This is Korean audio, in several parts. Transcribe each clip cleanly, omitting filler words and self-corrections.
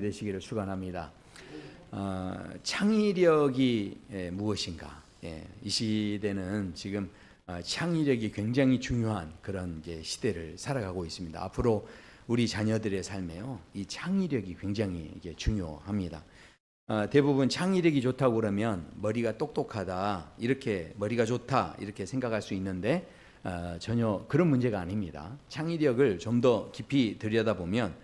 되시기를 축원합니다. 창의력이 무엇인가? 이 시대는 지금 창의력이 굉장히 중요한 그런 이제 시대를 살아가고 있습니다. 앞으로 우리 자녀들의 삶에요, 이 창의력이 굉장히 이게 중요합니다. 대부분 창의력이 좋다고 그러면 머리가 똑똑하다, 이렇게 머리가 좋다 이렇게 생각할 수 있는데 전혀 그런 문제가 아닙니다. 창의력을 좀 더 깊이 들여다보면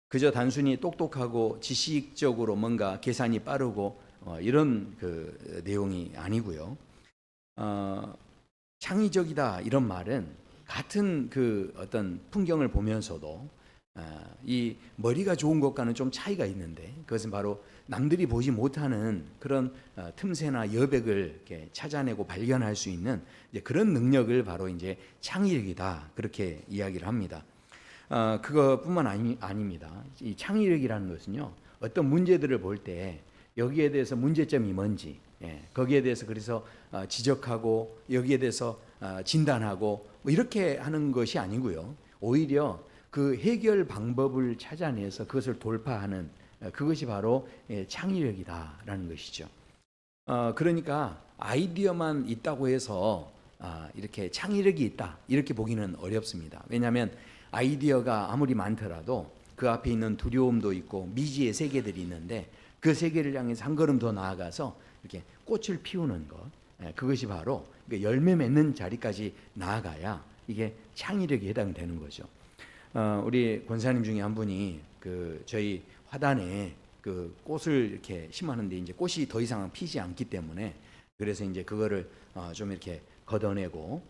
그저 단순히 똑똑하고 지식적으로 뭔가 계산이 빠르고 이런 그 내용이 아니고요. 창의적이다 이런 말은 같은 그 어떤 풍경을 보면서도 이 머리가 좋은 것과는 좀 차이가 있는데, 그것은 바로 남들이 보지 못하는 그런 틈새나 여백을 이렇게 찾아내고 발견할 수 있는 이제 그런 능력을 바로 이제 창의력이다, 그렇게 이야기를 합니다. 그것뿐만 아닙니다. 이 창의력이라는 것은요, 어떤 문제들을 볼 때 여기에 대해서 문제점이 뭔지, 거기에 대해서 그래서 지적하고 여기에 대해서 진단하고 뭐 이렇게 하는 것이 아니고요, 오히려 그 해결 방법을 찾아내서 그것을 돌파하는 그것이 바로 창의력이다라는 것이죠. 그러니까 아이디어만 있다고 해서 이렇게 창의력이 있다 이렇게 보기는 어렵습니다. 왜냐하면 아이디어가 아무리 많더라도 그 앞에 있는 두려움도 있고 미지의 세계들이 있는데, 그 세계를 향해서 한 걸음 더 나아가서 이렇게 꽃을 피우는 것, 그것이 바로 열매 맺는 자리까지 나아가야 이게 창의력에 해당되는 거죠. 우리 권사님 중에 한 분이 그 저희 화단에 그 꽃을 이렇게 심었는데 이제 꽃이 더 이상 피지 않기 때문에, 그래서 이제 그거를 좀 이렇게 걷어내고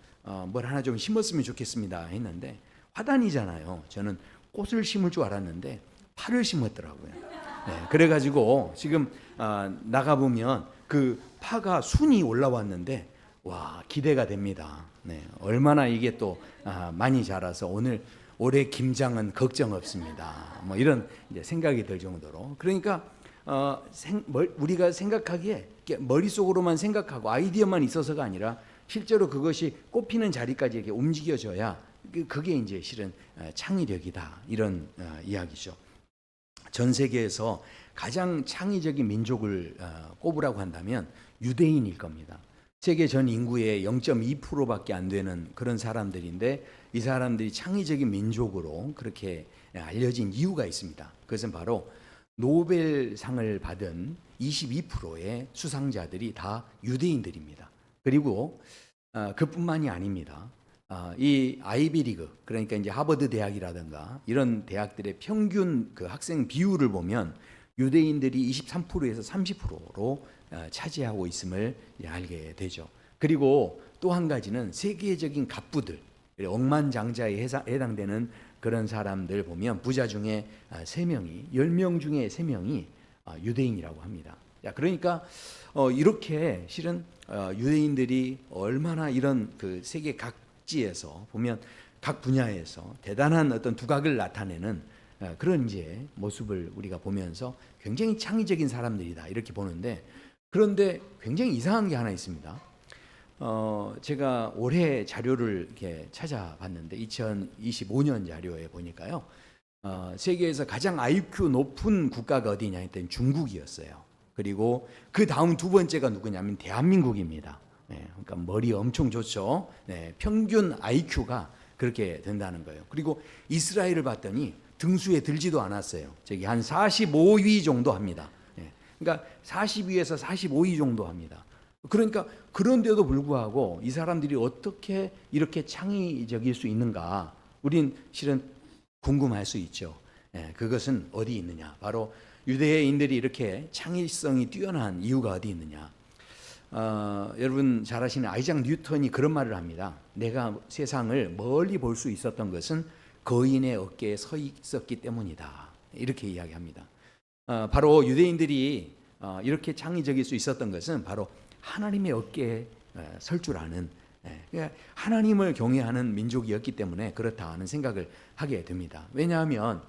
뭘 하나 좀 심었으면 좋겠습니다 했는데, 화단이잖아요. 저는 꽃을 심을 줄 알았는데 파를 심었더라고요. 그래가지고 지금 나가보면 그 파가 순이 올라왔는데 와, 기대가 됩니다. 얼마나 이게 또 많이 자라서 올해 김장은 걱정 없습니다. 뭐 이런 이제 생각이 들 정도로, 그러니까 우리가 생각하기에 머릿속으로만 생각하고 아이디어만 있어서가 아니라 실제로 그것이 꽃피는 자리까지 이렇게 움직여져야 그게 이제 실은 창의력이다, 이런 이야기죠. 전 세계에서 가장 창의적인 민족을 꼽으라고 한다면 유대인일 겁니다. 세계 전 인구의 0.2%밖에 안 되는 그런 사람들인데, 이 사람들이 창의적인 민족으로 그렇게 알려진 이유가 있습니다. 그것은 바로 노벨상을 받은 22%의 수상자들이 다 유대인들입니다. 그리고 그뿐만이 아닙니다. 이 아이비리그, 그러니까 이제 하버드 대학이라든가 이런 대학들의 평균 그 학생 비율을 보면 유대인들이 23%에서 30%로 차지하고 있음을 알게 되죠. 그리고 또 한 가지는 세계적인 갑부들, 억만장자에 해당되는 그런 사람들 보면 부자 중에 3명이, 10명 중에 3명이 유대인이라고 합니다. 그러니까 이렇게 실은 유대인들이 얼마나 이런 그 세계 각지에서 보면 각 분야에서 대단한 어떤 두각을 나타내는 그런 이제 모습을 우리가 보면서 굉장히 창의적인 사람들이다 이렇게 보는데, 그런데 굉장히 이상한 게 하나 있습니다. 제가 올해 자료를 이렇게 찾아봤는데 2025년 자료에 보니까요, 세계에서 가장 IQ 높은 국가가 어디냐 했더니 중국이었어요. 그리고 그 다음 두 번째가 누구냐면 대한민국입니다. 그러니까 머리 엄청 좋죠. 평균 IQ가 그렇게 된다는 거예요. 그리고 이스라엘을 봤더니 등수에 들지도 않았어요. 저기 한 45위 정도 합니다. 그러니까 40위에서 45위 정도 합니다. 그러니까 그런데도 불구하고 이 사람들이 어떻게 이렇게 창의적일 수 있는가, 우린 실은 궁금할 수 있죠. 그것은 어디 있느냐, 바로 유대인들이 이렇게 창의성이 뛰어난 이유가 어디 있느냐. 여러분 잘 아시는 아이작 뉴턴이 그런 말을 합니다. 내가 세상을 멀리 볼 수 있었던 것은 거인의 어깨에 서 있었기 때문이다, 이렇게 이야기합니다. 바로 유대인들이 이렇게 창의적일 수 있었던 것은 바로 하나님의 어깨에 설 줄 아는, 하나님을 경외하는 민족이었기 때문에 그렇다 하는 생각을 하게 됩니다. 왜냐하면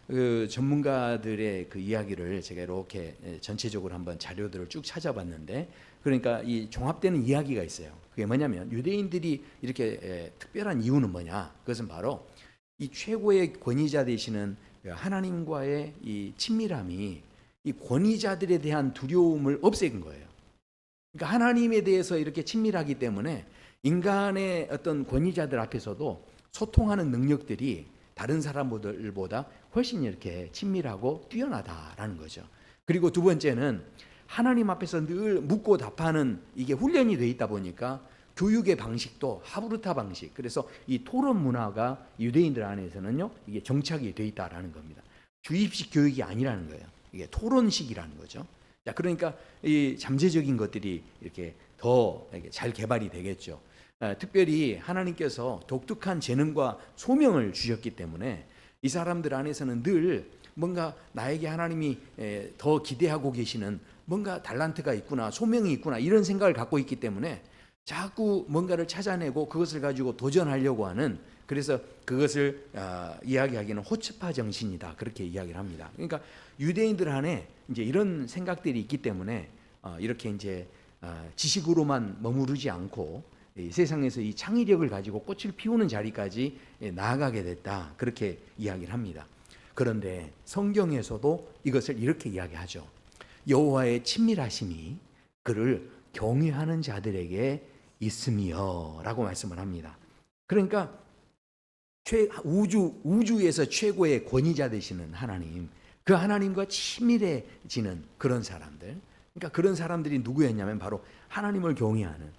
그 전문가들의 그 이야기를 제가 이렇게 전체적으로 한번 자료들을 쭉 찾아봤는데, 그러니까 이 종합되는 이야기가 있어요. 그게 뭐냐면 유대인들이 이렇게 특별한 이유는 뭐냐, 그것은 바로 이 최고의 권위자 되시는 하나님과의 이 친밀함이 이 권위자들에 대한 두려움을 없앤 거예요. 그러니까 하나님에 대해서 이렇게 친밀하기 때문에 인간의 어떤 권위자들 앞에서도 소통하는 능력들이 다른 사람들보다 훨씬 이렇게 친밀하고 뛰어나다라는 거죠. 그리고 두 번째는 하나님 앞에서 늘 묻고 답하는 이게 훈련이 돼 있다 보니까 교육의 방식도 하브루타 방식, 그래서 이 토론 문화가 유대인들 안에서는요 이게 정착이 돼 있다라는 겁니다. 주입식 교육이 아니라는 거예요. 이게 토론식이라는 거죠. 자, 그러니까 이 잠재적인 것들이 이렇게 더 잘 개발이 되겠죠. 특별히 하나님께서 독특한 재능과 소명을 주셨기 때문에 이 사람들 안에서는 늘 뭔가 나에게 하나님이 더 기대하고 계시는 뭔가 달란트가 있구나, 소명이 있구나, 이런 생각을 갖고 있기 때문에 자꾸 뭔가를 찾아내고 그것을 가지고 도전하려고 하는, 그래서 그것을 이야기하기는 호츠파 정신이다, 그렇게 이야기를 합니다. 그러니까 유대인들 안에 이제 이런 생각들이 있기 때문에 이렇게 이제 지식으로만 머무르지 않고 이 세상에서 이 창의력을 가지고 꽃을 피우는 자리까지 나아가게 됐다, 그렇게 이야기를 합니다. 그런데 성경에서도 이것을 이렇게 이야기하죠. 여호와의 친밀하심이 그를 경외하는 자들에게 있으며 라고 말씀을 합니다. 그러니까 우주에서 최고의 권위자 되시는 하나님, 그 하나님과 친밀해지는 그런 사람들, 그러니까 그런 사람들이 누구였냐면 바로 하나님을 경외하는,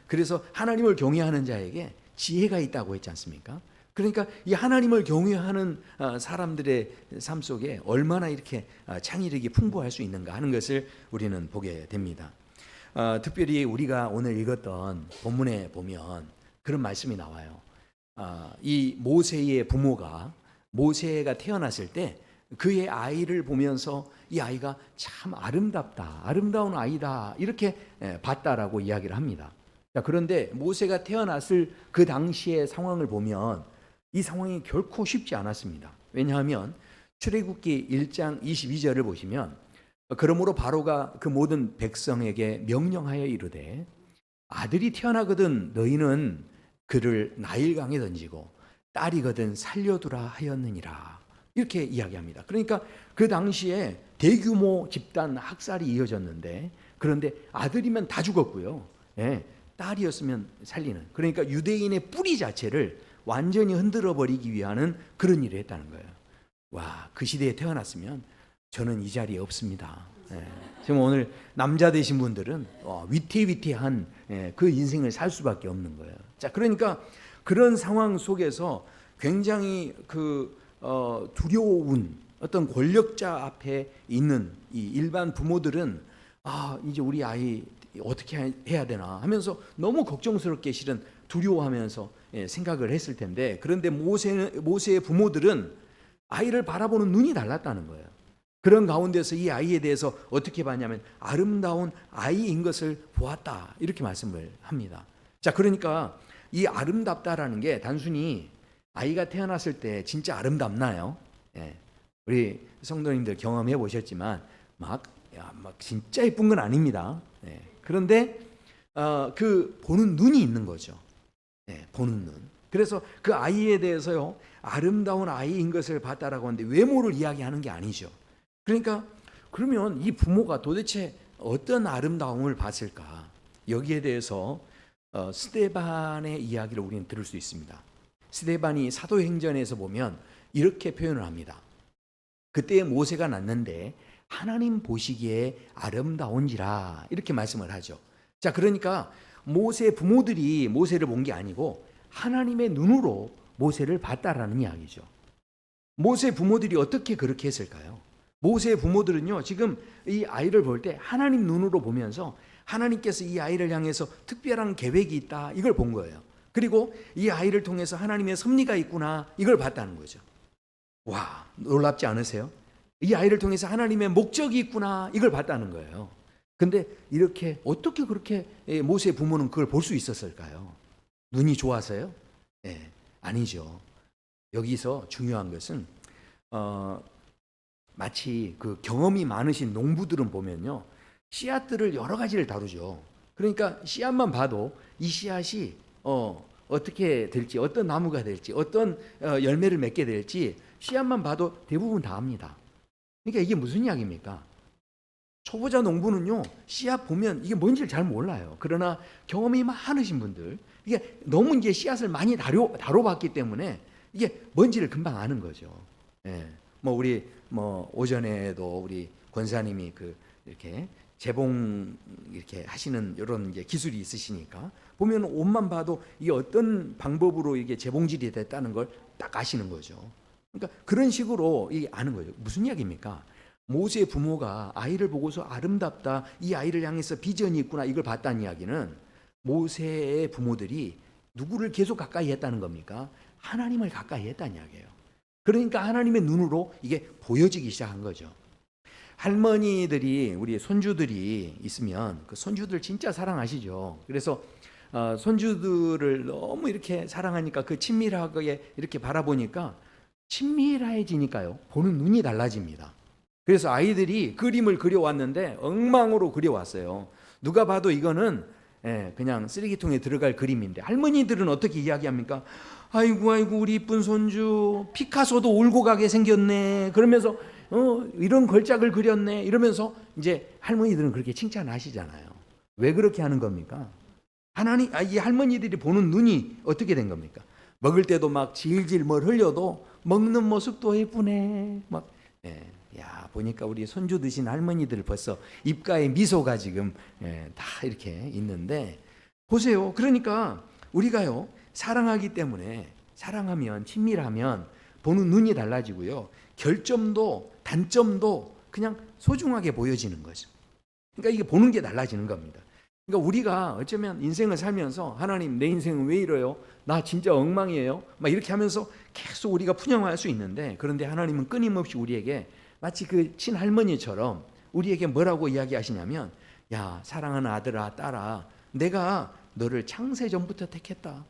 그래서 하나님을 경외하는 자에게 지혜가 있다고 했지 않습니까? 그러니까 이 하나님을 경외하는 사람들의 삶 속에 얼마나 이렇게 창의력이 풍부할 수 있는가 하는 것을 우리는 보게 됩니다. 특별히 우리가 오늘 읽었던 본문에 보면 그런 말씀이 나와요. 이 모세의 부모가, 모세가 태어났을 때 그의 아이를 보면서 이 아이가 참 아름답다, 아름다운 아이다, 이렇게 봤다라고 이야기를 합니다. 자, 그런데 모세가 태어났을 그 당시의 상황을 보면 이 상황이 결코 쉽지 않았습니다. 왜냐하면 출애굽기 1장 22절을 보시면, 그러므로 바로가 그 모든 백성에게 명령하여 이르되 아들이 태어나거든 너희는 그를 나일강에 던지고 딸이거든 살려두라 하였느니라, 이렇게 이야기합니다. 그러니까 그 당시에 대규모 집단 학살이 이어졌는데, 그런데 아들이면 다 죽었고요, 딸이었으면 살리는, 그러니까 유대인의 뿌리 자체를 완전히 흔들어 버리기 위한 그런 일을 했다는 거예요. 와, 그 시대에 태어났으면 저는 이 자리에 없습니다. 지금 오늘 남자 되신 분들은 위태위태한 그 인생을 살 수밖에 없는 거예요. 자, 그러니까 그런 상황 속에서 굉장히 두려운 어떤 권력자 앞에 있는 이 일반 부모들은 이제 우리 아이 어떻게 해야 되나 하면서 너무 걱정스럽게 실은 두려워하면서 생각을 했을 텐데, 그런데 모세의 부모들은 아이를 바라보는 눈이 달랐다는 거예요. 그런 가운데서 이 아이에 대해서 어떻게 봤냐면 아름다운 아이인 것을 보았다, 이렇게 말씀을 합니다. 자, 그러니까 이 아름답다라는 게 단순히 아이가 태어났을 때 진짜 아름답나요? 우리 성도님들 경험해 보셨지만 막 진짜 예쁜 건 아닙니다. 그런데 그 보는 눈이 있는 거죠. 보는 눈. 그래서 그 아이에 대해서요 아름다운 아이인 것을 봤다라고 하는데 외모를 이야기하는 게 아니죠. 그러니까 그러면 이 부모가 도대체 어떤 아름다움을 봤을까? 여기에 대해서 스데반의 이야기를 우리는 들을 수 있습니다. 스데반이 사도행전에서 보면 이렇게 표현을 합니다. 그때 모세가 낳는데 하나님 보시기에 아름다운지라, 이렇게 말씀을 하죠. 자, 그러니까 모세 부모들이 모세를 본 게 아니고 하나님의 눈으로 모세를 봤다라는 이야기죠. 모세 부모들이 어떻게 그렇게 했을까요? 모세의 부모들은요 지금 이 아이를 볼 때 하나님 눈으로 보면서 하나님께서 이 아이를 향해서 특별한 계획이 있다, 이걸 본 거예요. 그리고 이 아이를 통해서 하나님의 섭리가 있구나, 이걸 봤다는 거죠. 와, 놀랍지 않으세요? 이 아이를 통해서 하나님의 목적이 있구나, 이걸 봤다는 거예요. 근데 이렇게 어떻게 그렇게 모세의 부모는 그걸 볼 수 있었을까요? 눈이 좋아서요? 아니죠. 여기서 중요한 것은 마치 그 경험이 많으신 농부들은 보면요 씨앗들을 여러 가지를 다루죠. 그러니까 씨앗만 봐도 이 씨앗이 어떻게 될지, 어떤 나무가 될지, 어떤 열매를 맺게 될지 씨앗만 봐도 대부분 다 압니다. 그러니까 이게 무슨 이야기입니까? 초보자 농부는요, 씨앗 보면 이게 뭔지를 잘 몰라요. 그러나 경험이 많으신 분들, 이게 너무 이제 씨앗을 많이 다뤄봤기 때문에 이게 뭔지를 금방 아는 거죠. 예. 우리 오전에도 우리 권사님이 이렇게 재봉 이렇게 하시는 이런 이제 기술이 있으시니까 보면 옷만 봐도 이게 어떤 방법으로 이게 재봉질이 됐다는 걸 딱 아시는 거죠. 그러니까 그런 식으로 이게 아는 거죠. 무슨 이야기입니까? 모세의 부모가 아이를 보고서 아름답다, 이 아이를 향해서 비전이 있구나, 이걸 봤다는 이야기는 모세의 부모들이 누구를 계속 가까이 했다는 겁니까? 하나님을 가까이 했다는 이야기예요. 그러니까 하나님의 눈으로 이게 보여지기 시작한 거죠. 할머니들이, 우리 손주들이 있으면 그 손주들 진짜 사랑하시죠. 그래서 손주들을 너무 이렇게 사랑하니까 그 친밀하게 이렇게 바라보니까 친밀해지니까요, 보는 눈이 달라집니다. 그래서 아이들이 그림을 그려왔는데 엉망으로 그려왔어요. 누가 봐도 이거는 그냥 쓰레기통에 들어갈 그림인데, 할머니들은 어떻게 이야기합니까? 아이고 우리 이쁜 손주 피카소도 울고 가게 생겼네, 그러면서 이런 걸작을 그렸네, 이러면서 이제 할머니들은 그렇게 칭찬하시잖아요. 왜 그렇게 하는 겁니까? 이 할머니들이 보는 눈이 어떻게 된 겁니까? 먹을 때도 막 질질 뭘 흘려도 먹는 모습도 예쁘네. 야, 보니까 우리 손주 드신 할머니들 벌써 입가에 미소가 지금 다 이렇게 있는데, 보세요. 그러니까 우리가요, 사랑하기 때문에, 사랑하면, 친밀하면 보는 눈이 달라지고요, 결점도 단점도 그냥 소중하게 보여지는 거죠. 그러니까 이게 보는 게 달라지는 겁니다. 그러니까 우리가 어쩌면 인생을 살면서 하나님, 내 인생은 왜 이래요? 나 진짜 엉망이에요? 막 이렇게 하면서 계속 우리가 푸념할 수 있는데, 그런데 하나님은 끊임없이 우리에게 마치 그 친할머니처럼 우리에게 뭐라고 이야기하시냐면, 야, 사랑하는 아들아, 딸아, 내가 너를 창세 전부터 택했다.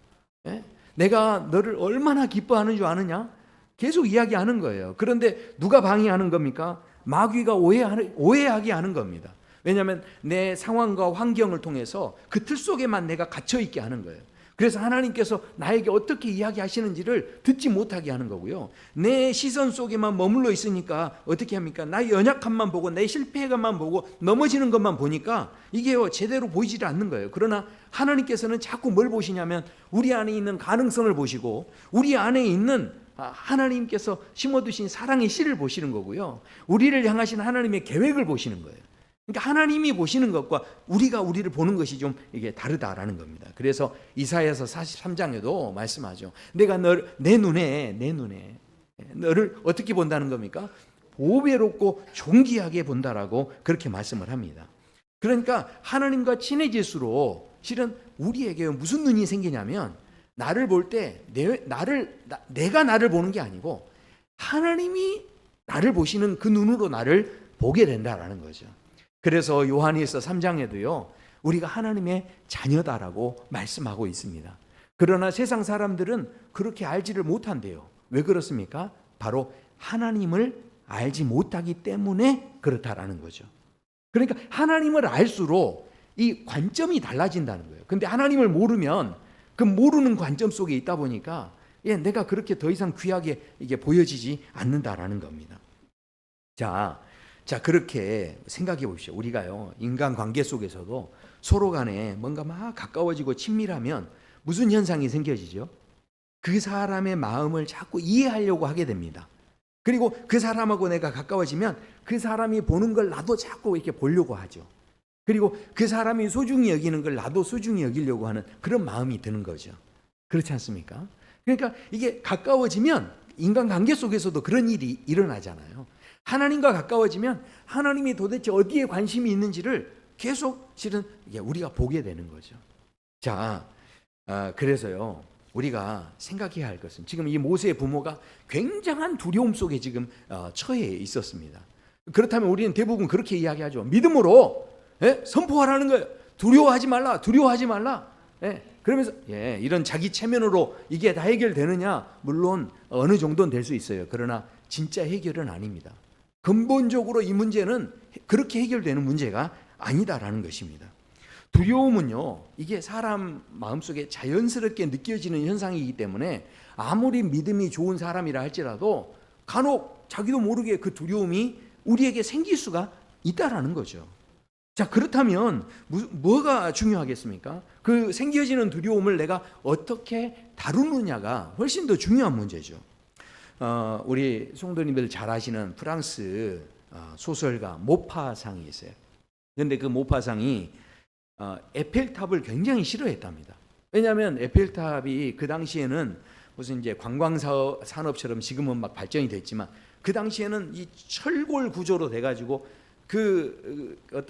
내가 너를 얼마나 기뻐하는 줄 아느냐? 계속 이야기하는 거예요. 그런데 누가 방해하는 겁니까? 마귀가 오해하게 하는 겁니다. 왜냐하면 내 상황과 환경을 통해서 그 틀 속에만 내가 갇혀 있게 하는 거예요. 그래서 하나님께서 나에게 어떻게 이야기하시는지를 듣지 못하게 하는 거고요, 내 시선 속에만 머물러 있으니까 어떻게 합니까? 나의 연약함만 보고, 내 실패감만 보고, 넘어지는 것만 보니까 이게 제대로 보이지 않는 거예요. 그러나 하나님께서는 자꾸 뭘 보시냐면 우리 안에 있는 가능성을 보시고, 우리 안에 있는 하나님께서 심어두신 사랑의 씨를 보시는 거고요, 우리를 향하신 하나님의 계획을 보시는 거예요. 그러니까 하나님이 보시는 것과 우리를 보는 것이 좀 이게 다르다라는 겁니다. 그래서 이사야서 43장에도 말씀하죠. 내가 내 눈에 너를 어떻게 본다는 겁니까? 보배롭고 존귀하게 본다라고 그렇게 말씀을 합니다. 그러니까 하나님과 친해질수록 실은 우리에게 무슨 눈이 생기냐면, 나를 볼 때 내가 나를 보는 게 아니고 하나님이 나를 보시는 그 눈으로 나를 보게 된다라는 거죠. 그래서 요한일서 3장에도요, 우리가 하나님의 자녀다라고 말씀하고 있습니다. 그러나 세상 사람들은 그렇게 알지를 못한대요. 왜 그렇습니까? 바로 하나님을 알지 못하기 때문에 그렇다라는 거죠. 그러니까 하나님을 알수록 이 관점이 달라진다는 거예요. 근데 하나님을 모르면 그 모르는 관점 속에 있다 보니까 내가 그렇게 더 이상 귀하게 이게 보여지지 않는다라는 겁니다. 자, 그렇게 생각해 보십시오. 우리가요, 인간관계 속에서도 서로 간에 뭔가 막 가까워지고 친밀하면 무슨 현상이 생겨지죠? 그 사람의 마음을 자꾸 이해하려고 하게 됩니다. 그리고 그 사람하고 내가 가까워지면 그 사람이 보는 걸 나도 자꾸 이렇게 보려고 하죠. 그리고 그 사람이 소중히 여기는 걸 나도 소중히 여기려고 하는 그런 마음이 드는 거죠. 그렇지 않습니까? 그러니까 이게 가까워지면 인간관계 속에서도 그런 일이 일어나잖아요. 하나님과 가까워지면 하나님이 도대체 어디에 관심이 있는지를 계속 실은 우리가 보게 되는 거죠. 자, 그래서요, 우리가 생각해야 할 것은, 지금 이 모세의 부모가 굉장한 두려움 속에 지금 처해 있었습니다. 그렇다면 우리는 대부분 그렇게 이야기하죠. 믿음으로 선포하라는 거예요. 두려워하지 말라, 두려워하지 말라. 그러면서 이런 자기 체면으로 이게 다 해결되느냐? 물론 어느 정도는 될 수 있어요. 그러나 진짜 해결은 아닙니다. 근본적으로 이 문제는 그렇게 해결되는 문제가 아니다라는 것입니다. 두려움은요, 이게 사람 마음속에 자연스럽게 느껴지는 현상이기 때문에 아무리 믿음이 좋은 사람이라 할지라도 간혹 자기도 모르게 그 두려움이 우리에게 생길 수가 있다라는 거죠. 자, 그렇다면 뭐가 중요하겠습니까? 그 생겨지는 두려움을 내가 어떻게 다루느냐가 훨씬 더 중요한 문제죠. 우리 성도님들 잘 아시는 프랑스 소설가 모파상이 있어요. 그런데 그 모파상이 에펠탑을 굉장히 싫어했답니다. 왜냐하면 에펠탑이 그 당시에는 무슨 이제 관광 산업처럼 지금은 막 발전이 됐지만 그 당시에는 이 철골 구조로 돼가지고 그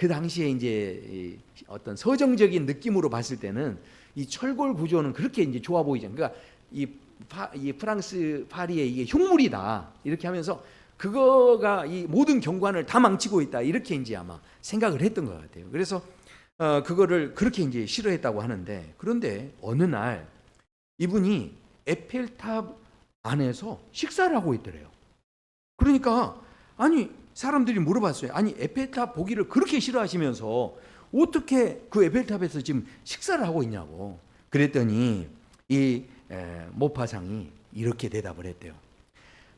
당시에 이제 어떤 서정적인 느낌으로 봤을 때는 이 철골 구조는 그렇게 이제 좋아 보이죠. 그러니까 이 프랑스 파리의 이게 흉물이다 이렇게 하면서 그거가 이 모든 경관을 다 망치고 있다 이렇게 이제 아마 생각을 했던 것 같아요. 그래서 그거를 그렇게 이제 싫어했다고 하는데, 그런데 어느 날 이분이 에펠탑 안에서 식사를 하고 있더래요. 그러니까 아니 사람들이 물어봤어요. 아니 에펠탑 보기를 그렇게 싫어하시면서 어떻게 그 에펠탑에서 지금 식사를 하고 있냐고. 그랬더니 이 모파상이 이렇게 대답을 했대요.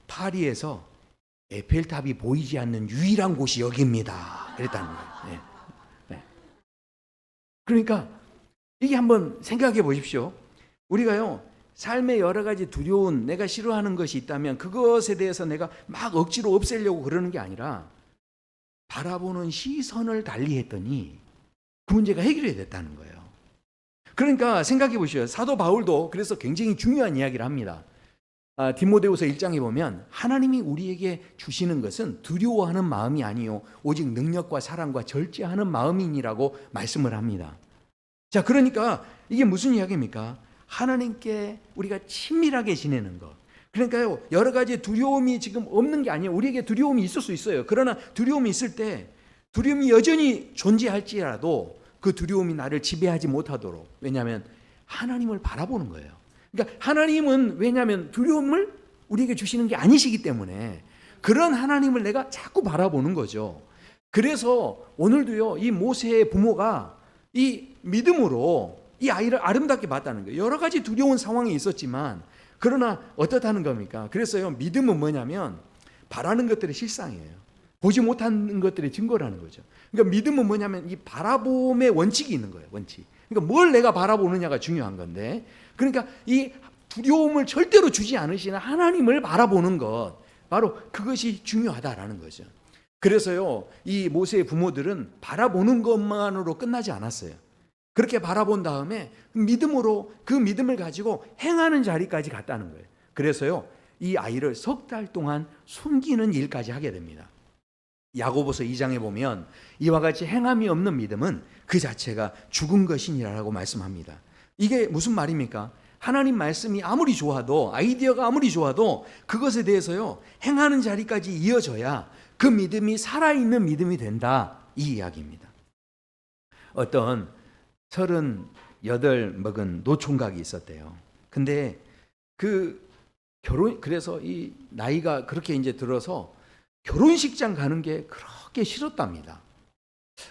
파리에서 에펠탑이 보이지 않는 유일한 곳이 여기입니다. 그랬다는 거예요. 네. 네. 그러니까 이게 한번 생각해 보십시오. 우리가요, 삶의 여러 가지 두려운 내가 싫어하는 것이 있다면 그것에 대해서 내가 막 억지로 없애려고 그러는 게 아니라 바라보는 시선을 달리했더니 그 문제가 해결이 됐다는 거예요. 그러니까 생각해 보시죠. 사도 바울도 그래서 굉장히 중요한 이야기를 합니다. 디모데후서 1장에 보면 하나님이 우리에게 주시는 것은 두려워하는 마음이 아니요 오직 능력과 사랑과 절제하는 마음이니라고 말씀을 합니다. 자, 그러니까 이게 무슨 이야기입니까? 하나님께 우리가 친밀하게 지내는 것. 그러니까요, 여러 가지 두려움이 지금 없는 게 아니에요. 우리에게 두려움이 있을 수 있어요. 그러나 두려움이 있을 때 두려움이 여전히 존재할지라도 그 두려움이 나를 지배하지 못하도록, 왜냐하면 하나님을 바라보는 거예요. 그러니까 하나님은 왜냐하면 두려움을 우리에게 주시는 게 아니시기 때문에 그런 하나님을 내가 자꾸 바라보는 거죠. 그래서 오늘도요, 이 모세의 부모가 이 믿음으로 이 아이를 아름답게 봤다는 거예요. 여러 가지 두려운 상황이 있었지만 그러나 어떻다는 겁니까? 그래서요, 믿음은 뭐냐면 바라는 것들의 실상이에요. 보지 못하는 것들의 증거라는 거죠. 그러니까 믿음은 뭐냐면 이 바라봄의 원칙이 있는 거예요. 원칙. 그러니까 뭘 내가 바라보느냐가 중요한 건데, 그러니까 이 두려움을 절대로 주지 않으시는 하나님을 바라보는 것, 바로 그것이 중요하다라는 거죠. 그래서요, 이 모세의 부모들은 바라보는 것만으로 끝나지 않았어요. 그렇게 바라본 다음에 믿음으로 그 믿음을 가지고 행하는 자리까지 갔다는 거예요. 그래서요, 이 아이를 3달 동안 숨기는 일까지 하게 됩니다. 야고보서 2장에 보면 이와 같이 행함이 없는 믿음은 그 자체가 죽은 것이니라고 말씀합니다. 이게 무슨 말입니까? 하나님 말씀이 아무리 좋아도, 아이디어가 아무리 좋아도 그것에 대해서요, 행하는 자리까지 이어져야 그 믿음이 살아있는 믿음이 된다, 이 이야기입니다. 어떤 38 먹은 노총각이 있었대요. 근데 그래서 이 나이가 그렇게 이제 들어서 결혼식장 가는 게 그렇게 싫었답니다.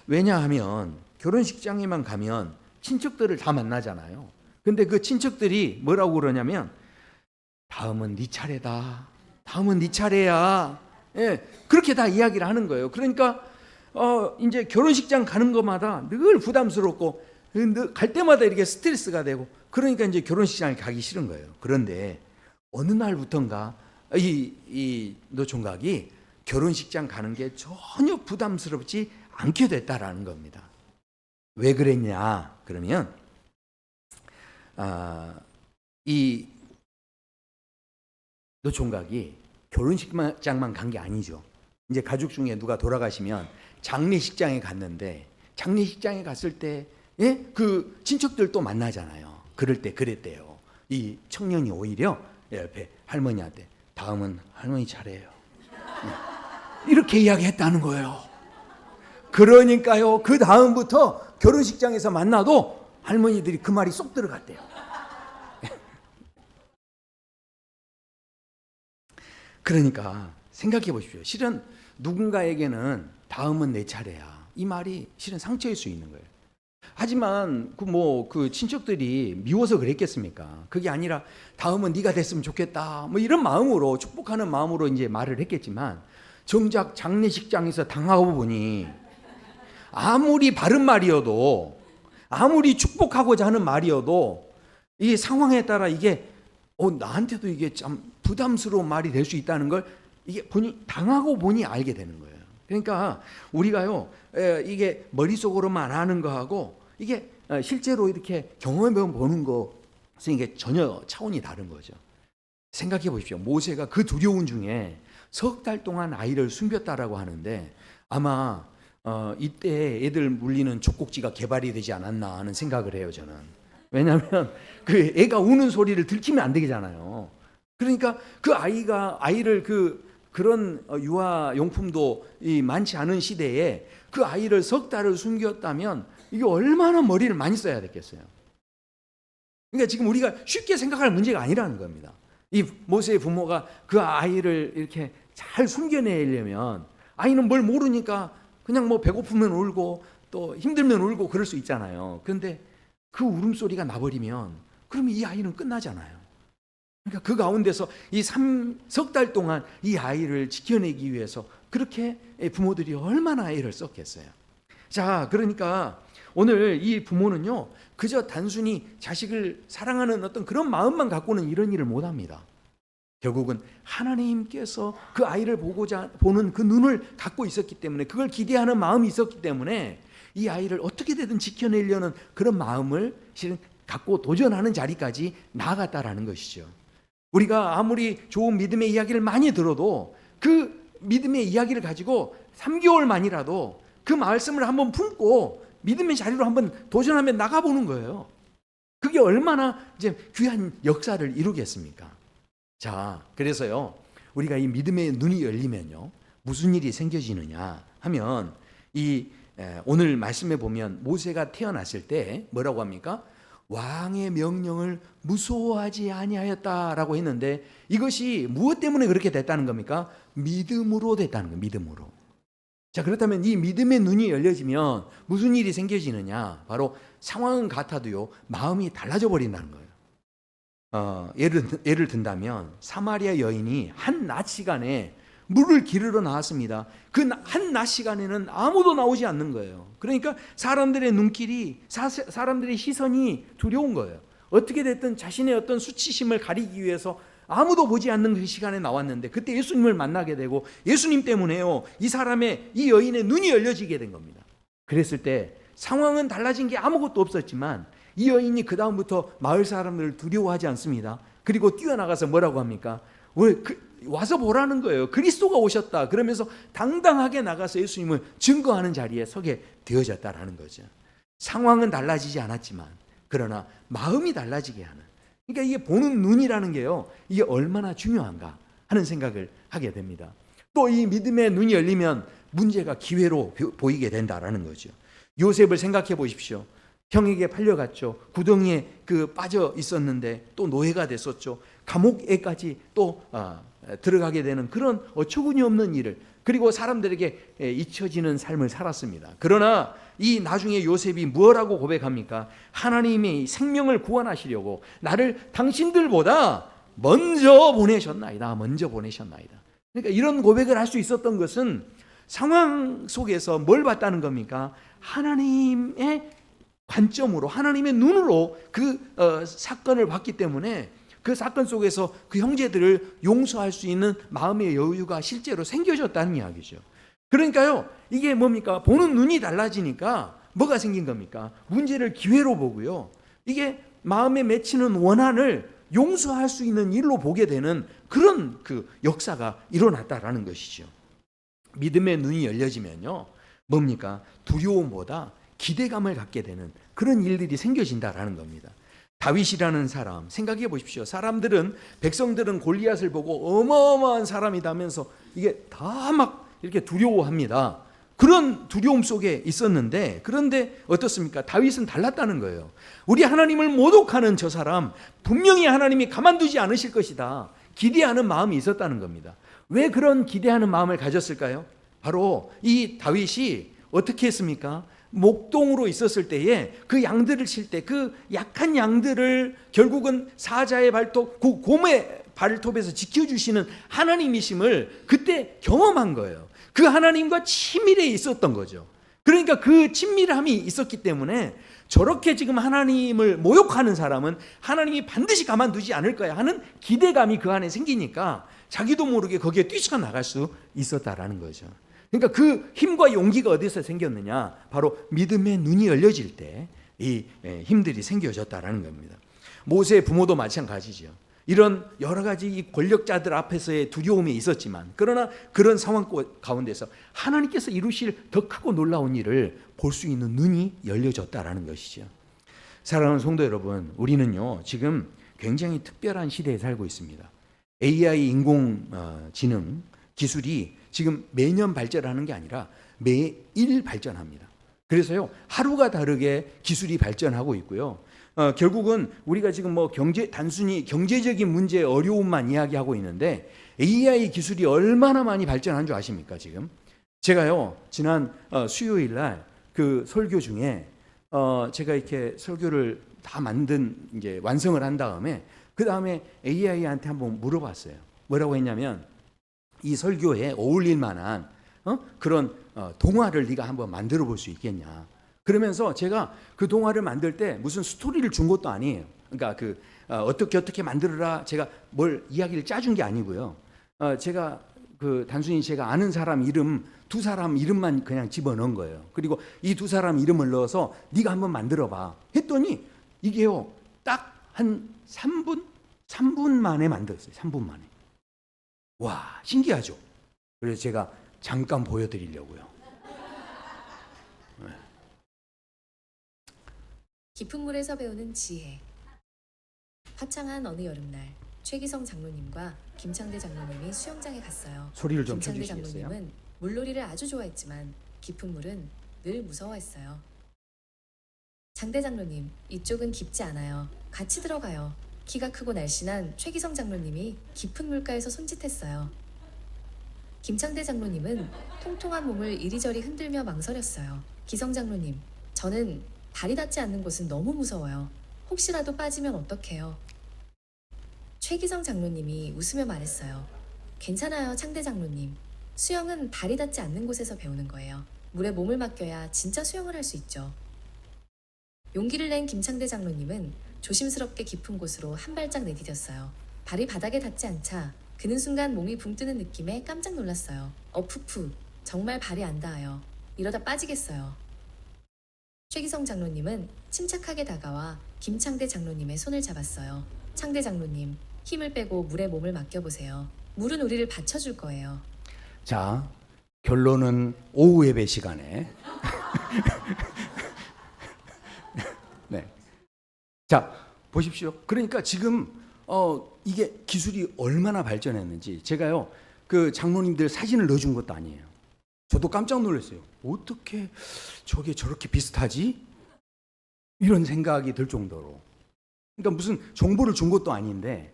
왜냐하면 결혼식장에만 가면 친척들을 다 만나잖아요. 근데 그 친척들이 뭐라고 그러냐면 다음은 네 차례다. 다음은 네 차례야. 예, 그렇게 다 이야기를 하는 거예요. 그러니까 이제 결혼식장 가는 것마다 늘 부담스럽고 갈 때마다 이렇게 스트레스가 되고, 그러니까 이제 결혼식장을 가기 싫은 거예요. 그런데 어느 날부턴가 이 노총각이 결혼식장 가는 게 전혀 부담스럽지 않게 됐다라는 겁니다. 왜 그랬냐? 그러면 이 노총각이 결혼식장만 간 게 아니죠. 이제 가족 중에 누가 돌아가시면 장례식장에 갔는데, 장례식장에 갔을 때 그 친척들 또 만나잖아요. 그럴 때 그랬대요. 이 청년이 오히려 옆에 할머니한테 다음은 할머니 차례예요. 이렇게 이야기했다는 거예요. 그러니까요, 그 다음부터 결혼식장에서 만나도 할머니들이 그 말이 쏙 들어갔대요. 그러니까 생각해 보십시오. 실은 누군가에게는 다음은 내 차례야, 이 말이 실은 상처일 수 있는 거예요. 하지만 그 친척들이 미워서 그랬겠습니까? 그게 아니라 다음은 네가 됐으면 좋겠다. 뭐 이런 마음으로 축복하는 마음으로 이제 말을 했겠지만 정작 장례식장에서 당하고 보니 아무리 바른 말이어도 아무리 축복하고자 하는 말이어도 이 상황에 따라 이게 나한테도 이게 참 부담스러운 말이 될 수 있다는 걸 이게 당하고 보니 알게 되는 거예요. 그러니까 우리가요 이게 머릿속으로만 아는 거하고 이게 실제로 이렇게 경험해 보는 것은 이게 전혀 차원이 다른 거죠. 생각해 보십시오. 모세가 그 두려움 중에 석 달 동안 아이를 숨겼다라고 하는데 아마 이때 애들 물리는 젖꼭지가 개발이 되지 않았나 하는 생각을 해요, 저는. 왜냐하면 그 애가 우는 소리를 들키면 안 되잖아요. 그러니까 그 아이를 그런 유아 용품도 많지 않은 시대에 그 아이를 석 달을 숨겼다면 이게 얼마나 머리를 많이 써야 됐겠어요. 그러니까 지금 우리가 쉽게 생각할 문제가 아니라는 겁니다. 이 모세의 부모가 그 아이를 이렇게 잘 숨겨내려면 아이는 뭘 모르니까 그냥 뭐 배고프면 울고 또 힘들면 울고 그럴 수 있잖아요. 그런데 그 울음소리가 나버리면 그러면 이 아이는 끝나잖아요. 그러니까 그 가운데서 이 석 달 동안 이 아이를 지켜내기 위해서 그렇게 부모들이 얼마나 애를 썼겠어요. 자, 그러니까 오늘 이 부모는요 그저 단순히 자식을 사랑하는 어떤 그런 마음만 갖고는 이런 일을 못합니다. 결국은 하나님께서 그 아이를 보는 그 눈을 갖고 있었기 때문에, 그걸 기대하는 마음이 있었기 때문에 이 아이를 어떻게 되든 지켜내려는 그런 마음을 실은 갖고 도전하는 자리까지 나아갔다라는 것이죠. 우리가 아무리 좋은 믿음의 이야기를 많이 들어도 그 믿음의 이야기를 가지고 3개월만이라도 그 말씀을 한번 품고 믿음의 자리로 한번 도전하며 나가보는 거예요. 그게 얼마나 이제 귀한 역사를 이루겠습니까? 자, 그래서요 우리가 이 믿음의 눈이 열리면요 무슨 일이 생겨지느냐 하면 오늘 말씀에 보면 모세가 태어났을 때 뭐라고 합니까? 왕의 명령을 무서워하지 아니하였다라고 했는데 이것이 무엇 때문에 그렇게 됐다는 겁니까? 믿음으로 됐다는 거예요. 믿음으로. 자, 그렇다면 이 믿음의 눈이 열려지면 무슨 일이 생겨지느냐? 바로 상황은 같아도요 마음이 달라져 버린다는 거예요. 예를 든다면 사마리아 여인이 한 낮 시간에 물을 기르러 나왔습니다. 그 한 낮 시간에는 아무도 나오지 않는 거예요. 그러니까 사람들의 눈길이, 사람들의 시선이 두려운 거예요. 어떻게 됐든 자신의 어떤 수치심을 가리기 위해서 아무도 보지 않는 그 시간에 나왔는데 그때 예수님을 만나게 되고 예수님 때문에요 이 여인의 눈이 열려지게 된 겁니다. 그랬을 때 상황은 달라진 게 아무것도 없었지만 이 여인이 그 다음부터 마을 사람들을 두려워하지 않습니다. 그리고 뛰어나가서 뭐라고 합니까? 와서 보라는 거예요. 그리스도가 오셨다. 그러면서 당당하게 나가서 예수님을 증거하는 자리에 서게 되어졌다라는 거죠. 상황은 달라지지 않았지만 그러나 마음이 달라지게 하는, 그러니까 이게 보는 눈이라는 게요 이게 얼마나 중요한가 하는 생각을 하게 됩니다. 또 이 믿음의 눈이 열리면 문제가 기회로 보이게 된다라는 거죠. 요셉을 생각해 보십시오. 형에게 팔려갔죠. 구덩이에 빠져 있었는데 또 노예가 됐었죠. 감옥에까지 또 들어가게 되는 그런 어처구니 없는 일을, 그리고 사람들에게 잊혀지는 삶을 살았습니다. 그러나 이 나중에 요셉이 뭐라고 고백합니까? 하나님이 생명을 구원하시려고 나를 당신들보다 먼저 보내셨나이다. 먼저 보내셨나이다. 그러니까 이런 고백을 할 수 있었던 것은 상황 속에서 뭘 봤다는 겁니까? 하나님의 관점으로, 하나님의 눈으로 사건을 봤기 때문에 그 사건 속에서 그 형제들을 용서할 수 있는 마음의 여유가 실제로 생겨졌다는 이야기죠. 그러니까요 이게 뭡니까? 보는 눈이 달라지니까 뭐가 생긴 겁니까? 문제를 기회로 보고요 이게 마음에 맺히는 원한을 용서할 수 있는 일로 보게 되는 그런 역사가 일어났다라는 것이죠. 믿음의 눈이 열려지면요 뭡니까? 두려움보다 기대감을 갖게 되는 그런 일들이 생겨진다라는 겁니다. 다윗이라는 사람 생각해 보십시오. 백성들은 골리앗을 보고 어마어마한 사람이다면서 이게 다 막 이렇게 두려워합니다. 그런 두려움 속에 있었는데, 그런데 어떻습니까? 다윗은 달랐다는 거예요. 우리 하나님을 모독하는 저 사람 분명히 하나님이 가만두지 않으실 것이다 기대하는 마음이 있었다는 겁니다. 왜 그런 기대하는 마음을 가졌을까요? 바로 이 다윗이 어떻게 했습니까? 목동으로 있었을 때에 그 양들을 칠 때 그 약한 양들을 결국은 사자의 발톱, 그 곰의 발톱에서 지켜주시는 하나님이심을 그때 경험한 거예요. 그 하나님과 친밀해 있었던 거죠. 그러니까 그 친밀함이 있었기 때문에 저렇게 지금 하나님을 모욕하는 사람은 하나님이 반드시 가만두지 않을 거야 하는 기대감이 그 안에 생기니까 자기도 모르게 거기에 뛰쳐나갈 수 있었다라는 거죠. 그러니까 그 힘과 용기가 어디서 생겼느냐? 바로 믿음의 눈이 열려질 때 이 힘들이 생겨졌다라는 겁니다. 모세의 부모도 마찬가지죠. 이런 여러 가지 이 권력자들 앞에서의 두려움이 있었지만, 그러나 그런 상황 가운데서 하나님께서 이루실 더 크고 놀라운 일을 볼 수 있는 눈이 열려졌다라는 것이죠. 사랑하는 성도 여러분, 우리는요 지금 굉장히 특별한 시대에 살고 있습니다. AI 인공지능 기술이 지금 매년 발전하는 게 아니라 매일 발전합니다. 그래서요 하루가 다르게 기술이 발전하고 있고요. 결국은 우리가 지금 뭐 단순히 경제적인 문제의 어려움만 이야기하고 있는데 AI 기술이 얼마나 많이 발전한 줄 아십니까? 지금 제가요 지난 수요일 날 그 설교 중에 제가 이렇게 설교를 다 이제 완성을 한 다음에 그 다음에 AI한테 한번 물어봤어요. 뭐라고 했냐면 이 설교에 어울릴 만한 그런 동화를 네가 한번 만들어 볼 수 있겠냐. 그러면서 제가 그 동화를 만들 때 무슨 스토리를 준 것도 아니에요. 그러니까 어떻게 만들어라 제가 뭘 이야기를 짜준 게 아니고요. 제가 단순히 제가 아는 사람 이름 두 사람 이름만 그냥 집어넣은 거예요. 그리고 이 두 사람 이름을 넣어서 네가 한번 만들어봐 했더니 이게요 딱 한 3분 만에 만들었어요. 3분 만에. 와 신기하죠. 그래서 제가 잠깐 보여드리려고요. 깊은 물에서 배우는 지혜. 화창한 어느 여름날 최기성 장로님과 김창대 장로님이 수영장에 갔어요. 소리를 좀 김창대 켜주시겠어요? 장로님은 물놀이를 아주 좋아했지만 깊은 물은 늘 무서워했어요. 장대 장로님, 이쪽은 깊지 않아요. 같이 들어가요. 키가 크고 날씬한 최기성 장로님이 깊은 물가에서 손짓했어요. 김창대 장로님은 통통한 몸을 이리저리 흔들며 망설였어요. 기성 장로님, 저는 발이 닿지 않는 곳은 너무 무서워요. 혹시라도 빠지면 어떡해요? 최기성 장로님이 웃으며 말했어요. 괜찮아요, 창대 장로님. 수영은 발이 닿지 않는 곳에서 배우는 거예요. 물에 몸을 맡겨야 진짜 수영을 할 수 있죠. 용기를 낸 김창대 장로님은 조심스럽게 깊은 곳으로 한 발짝 내디뎠어요. 발이 바닥에 닿지 않자 그는 순간 몸이 붕 뜨는 느낌에 깜짝 놀랐어요. 푸푸, 정말 발이 안 닿아요. 이러다 빠지겠어요. 최기성 장로님은 침착하게 다가와 김창대 장로님의 손을 잡았어요. 창대 장로님, 힘을 빼고 물에 몸을 맡겨보세요. 물은 우리를 받쳐줄 거예요. 자, 결론은 오후 예배 시간에 네. 자, 보십시오. 그러니까 지금 이게 기술이 얼마나 발전했는지 제가요 그 장로님들 사진을 넣어준 것도 아니에요. 저도 깜짝 놀랐어요. 어떻게 저게 저렇게 비슷하지? 이런 생각이 들 정도로. 그러니까 무슨 정보를 준 것도 아닌데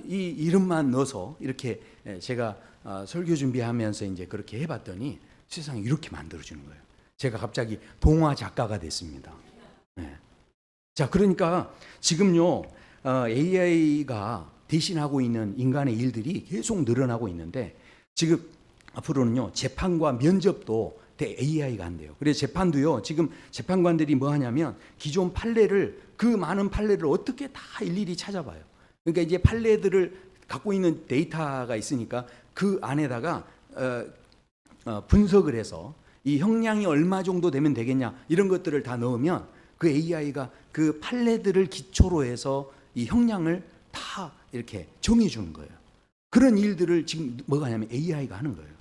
이 이름만 넣어서 이렇게 제가 설교 준비하면서 이제 그렇게 해봤더니 세상에 이렇게 만들어주는 거예요. 제가 갑자기 동화 작가가 됐습니다. 네. 자, 그러니까 지금요 AI가 대신하고 있는 인간의 일들이 계속 늘어나고 있는데 지금 앞으로는요 재판과 면접도 AI가 한대요. 그래서 재판도요 지금 재판관들이 뭐 하냐면 기존 판례를 그 많은 판례를 어떻게 다 일일이 찾아봐요. 그러니까 이제 판례들을 갖고 있는 데이터가 있으니까 그 안에다가 분석을 해서 이 형량이 얼마 정도 되면 되겠냐 이런 것들을 다 넣으면 그 AI가 그 판례들을 기초로 해서 이 형량을 다 이렇게 정해주는 거예요. 그런 일들을 지금 뭐가 하냐면 AI가 하는 거예요.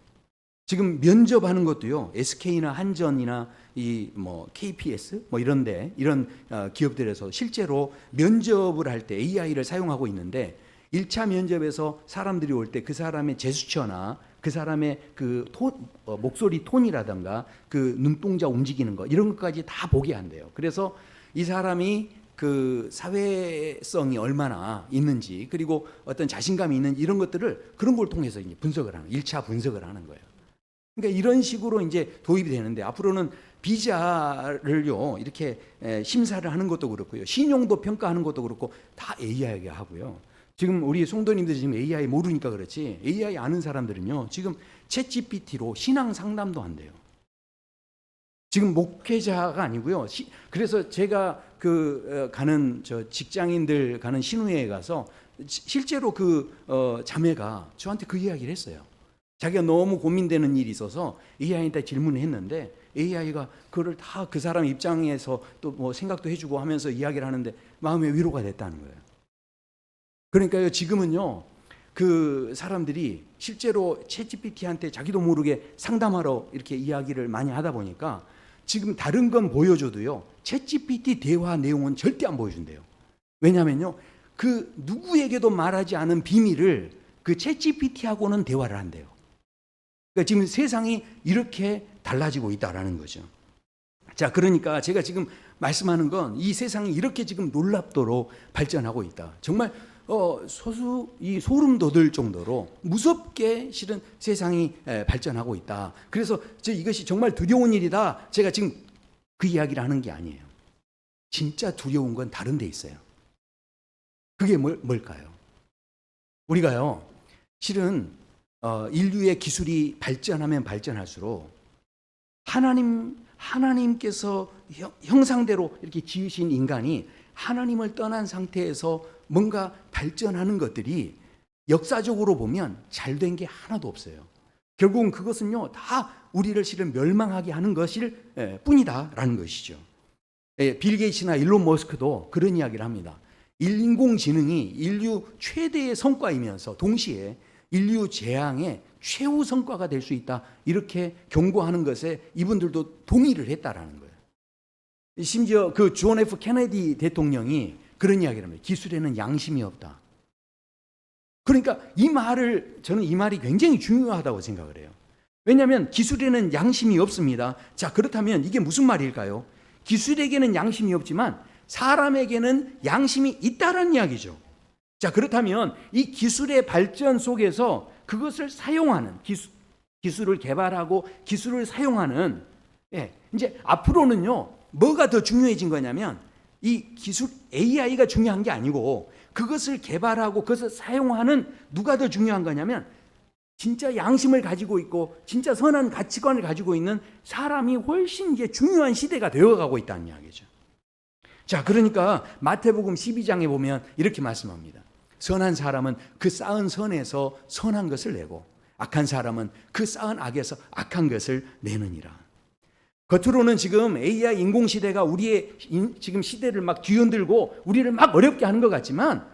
지금 면접하는 것도요 SK나 한전이나 이 뭐 KPS 뭐 이런데 이런 기업들에서 실제로 면접을 할 때 AI를 사용하고 있는데 1차 면접에서 사람들이 올 때 그 사람의 제스처나 그 사람의 그 목소리 톤이라든가 그 눈동자 움직이는 거 이런 것까지 다 보게 한대요. 그래서 이 사람이 그 사회성이 얼마나 있는지 그리고 어떤 자신감이 있는지 이런 것들을 그런 걸 통해서 이제 분석을 하는 1차 분석을 하는 거예요. 그러니까 이런 식으로 이제 도입이 되는데 앞으로는 비자를요 이렇게 심사를 하는 것도 그렇고요, 신용도 평가하는 것도 그렇고 다 AI가 하고요. 지금 우리 성도님들 지금 AI 모르니까 그렇지, AI 아는 사람들은요 지금 챗GPT로 신앙 상담도 한대요. 지금 목회자가 아니고요. 그래서 제가 가는 저 직장인들 가는 신우회에 가서 실제로 자매가 저한테 그 이야기를 했어요. 자기가 너무 고민되는 일이 있어서 AI한테 질문을 했는데 AI가 그걸 다 그 사람 입장에서 또 뭐 생각도 해주고 하면서 이야기를 하는데 마음의 위로가 됐다는 거예요. 그러니까요, 지금은요, 그 사람들이 실제로 챗GPT한테 자기도 모르게 상담하러 이렇게 이야기를 많이 하다 보니까 지금 다른 건 보여줘도요, 챗GPT 대화 내용은 절대 안 보여준대요. 왜냐면요, 그 누구에게도 말하지 않은 비밀을 그 챗GPT하고는 대화를 한대요. 그러니까 지금 세상이 이렇게 달라지고 있다라는 거죠. 자, 그러니까 제가 지금 말씀하는 건 이 세상이 이렇게 지금 놀랍도록 발전하고 있다. 정말 소름 돋을 정도로 무섭게 실은 세상이 발전하고 있다. 그래서 이것이 정말 두려운 일이다. 제가 지금 그 이야기를 하는 게 아니에요. 진짜 두려운 건 다른 데 있어요. 그게 뭘까요? 우리가요, 실은 인류의 기술이 발전하면 발전할수록 하나님께서 형상대로 이렇게 지으신 인간이 하나님을 떠난 상태에서 뭔가 발전하는 것들이 역사적으로 보면 잘된 게 하나도 없어요. 결국은 그것은요, 다 우리를 실은 멸망하게 하는 것일 뿐이다라는 것이죠. 빌 게이츠나 일론 머스크도 그런 이야기를 합니다. 인공지능이 인류 최대의 성과이면서 동시에 인류 재앙의 최후 성과가 될 수 있다, 이렇게 경고하는 것에 이분들도 동의를 했다라는 거예요. 심지어 그 존 F 케네디 대통령이 그런 이야기를 합니다. 기술에는 양심이 없다. 그러니까 저는 이 말이 굉장히 중요하다고 생각을 해요. 왜냐하면 기술에는 양심이 없습니다. 자, 그렇다면 이게 무슨 말일까요? 기술에게는 양심이 없지만 사람에게는 양심이 있다라는 이야기죠. 자, 그렇다면 이 기술의 발전 속에서 그것을 사용하는 기술을 개발하고 기술을 사용하는, 이제 앞으로는요, 뭐가 더 중요해진 거냐면 이 기술 AI가 중요한 게 아니고 그것을 개발하고 그것을 사용하는 누가 더 중요한 거냐면 진짜 양심을 가지고 있고 진짜 선한 가치관을 가지고 있는 사람이 훨씬 이제 중요한 시대가 되어가고 있다는 이야기죠. 자, 그러니까 마태복음 12장에 보면 이렇게 말씀합니다. 선한 사람은 그 쌓은 선에서 선한 것을 내고 악한 사람은 그 쌓은 악에서 악한 것을 내느니라. 겉으로는 지금 AI 인공시대가 우리의 지금 시대를 막 뒤흔들고 우리를 막 어렵게 하는 것 같지만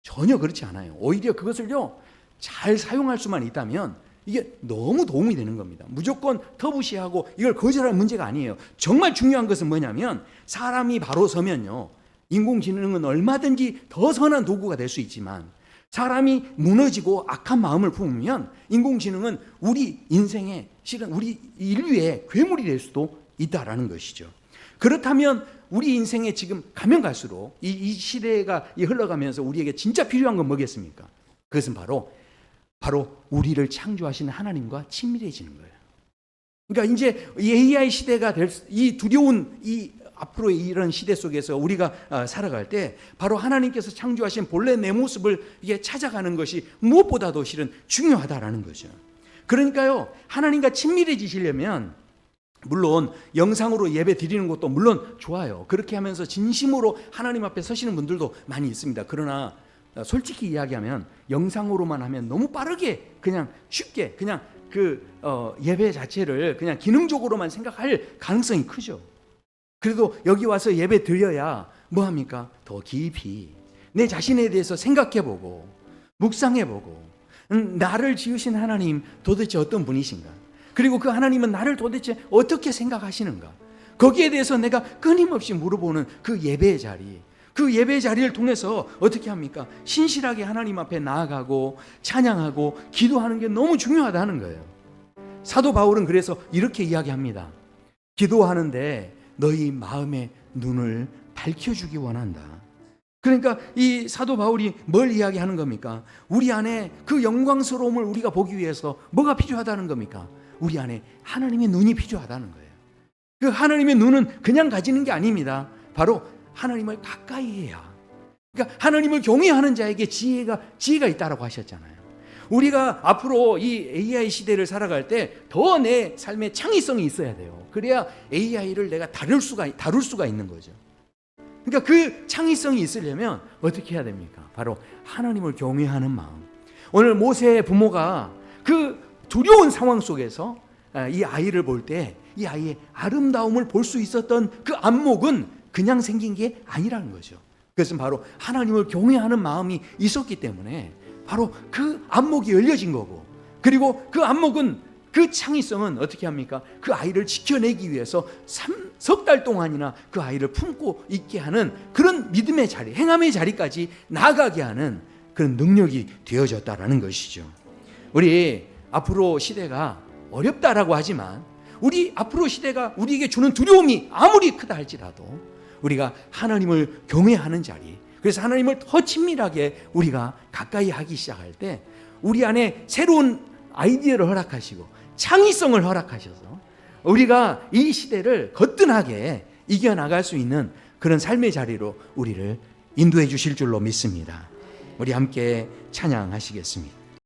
전혀 그렇지 않아요. 오히려 그것을요, 잘 사용할 수만 있다면 이게 너무 도움이 되는 겁니다. 무조건 터부시하고 이걸 거절할 문제가 아니에요. 정말 중요한 것은 뭐냐면 사람이 바로 서면요, 인공지능은 얼마든지 더 선한 도구가 될 수 있지만 사람이 무너지고 악한 마음을 품으면 인공지능은 우리 인생에 실은 우리 인류의 괴물이 될 수도 있다라는 것이죠. 그렇다면 우리 인생에 지금 가면 갈수록 이 시대가 흘러가면서 우리에게 진짜 필요한 건 뭐겠습니까? 그것은 바로 우리를 창조하시는 하나님과 친밀해지는 거예요. 그러니까 이제 이 AI 시대가 이 두려운 이 앞으로 이런 시대 속에서 우리가 살아갈 때 바로 하나님께서 창조하신 본래 내 모습을 이게 찾아가는 것이 무엇보다도 실은 중요하다라는 거죠. 그러니까요, 하나님과 친밀해지시려면 물론 영상으로 예배 드리는 것도 물론 좋아요. 그렇게 하면서 진심으로 하나님 앞에 서시는 분들도 많이 있습니다. 그러나 솔직히 이야기하면 영상으로만 하면 너무 빠르게 그냥 쉽게 그냥 예배 자체를 그냥 기능적으로만 생각할 가능성이 크죠. 그래도 여기 와서 예배 드려야 뭐합니까? 더 깊이 내 자신에 대해서 생각해보고 묵상해보고 나를 지으신 하나님 도대체 어떤 분이신가? 그리고 그 하나님은 나를 도대체 어떻게 생각하시는가? 거기에 대해서 내가 끊임없이 물어보는 그 예배의 자리, 그 예배의 자리를 통해서 어떻게 합니까? 신실하게 하나님 앞에 나아가고 찬양하고 기도하는 게 너무 중요하다는 거예요. 사도 바울은 그래서 이렇게 이야기합니다. 기도하는데 너희 마음의 눈을 밝혀주기 원한다. 그러니까 이 사도 바울이 뭘 이야기하는 겁니까? 우리 안에 그 영광스러움을 우리가 보기 위해서 뭐가 필요하다는 겁니까? 우리 안에 하나님의 눈이 필요하다는 거예요. 그 하나님의 눈은 그냥 가지는 게 아닙니다. 바로 하나님을 가까이 해야. 그러니까 하나님을 경외하는 자에게 지혜가 있다라고 하셨잖아요. 우리가 앞으로 이 AI 시대를 살아갈 때 더 내 삶에 창의성이 있어야 돼요. 그래야 AI를 내가 다룰 수가 있는 거죠. 그러니까 그 창의성이 있으려면 어떻게 해야 됩니까? 바로 하나님을 경외하는 마음. 오늘 모세의 부모가 그 두려운 상황 속에서 이 아이를 볼 때 이 아이의 아름다움을 볼 수 있었던 그 안목은 그냥 생긴 게 아니라는 거죠. 그것은 바로 하나님을 경외하는 마음이 있었기 때문에 바로 그 안목이 열려진 거고, 그리고 그 안목은, 그 창의성은 어떻게 합니까? 그 아이를 지켜내기 위해서 석 달 동안이나 그 아이를 품고 있게 하는 그런 믿음의 자리, 행함의 자리까지 나아가게 하는 그런 능력이 되어졌다라는 것이죠. 우리 앞으로 시대가 어렵다라고 하지만, 우리 앞으로 시대가 우리에게 주는 두려움이 아무리 크다 할지라도 우리가 하나님을 경외하는 자리, 그래서 하나님을 더 친밀하게 우리가 가까이 하기 시작할 때 우리 안에 새로운 아이디어를 허락하시고 창의성을 허락하셔서 우리가 이 시대를 거뜬하게 이겨나갈 수 있는 그런 삶의 자리로 우리를 인도해 주실 줄로 믿습니다. 우리 함께 찬양하시겠습니다.